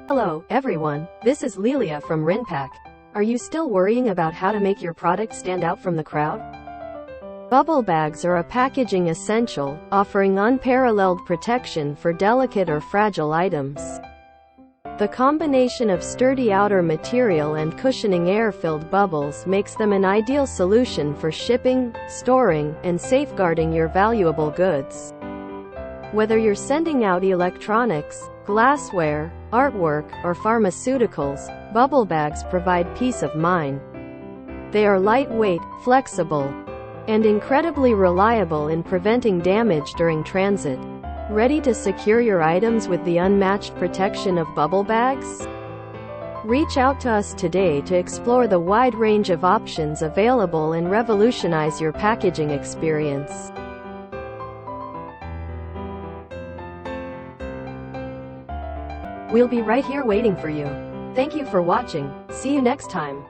Hello, everyone. This is Lelia from RinPac. Are you still worrying about how to make your product stand out from the crowd? Bubble bags are a packaging essential, offering unparalleled protection for delicate or fragile items. The combination of sturdy outer material and cushioning air-filled bubbles makes them an ideal solution for shipping, storing, and safeguarding your valuable goods. Whether you're sending out electronics, glassware, artwork, or pharmaceuticals, bubble bags provide peace of mind. They are lightweight, flexible, and incredibly reliable in preventing damage during transit. Ready to secure your items with the unmatched protection of bubble bags? Reach out to us today to explore the wide range of options available and revolutionize your packaging experience. We'll be right here waiting for you. Thank you for watching. See you next time.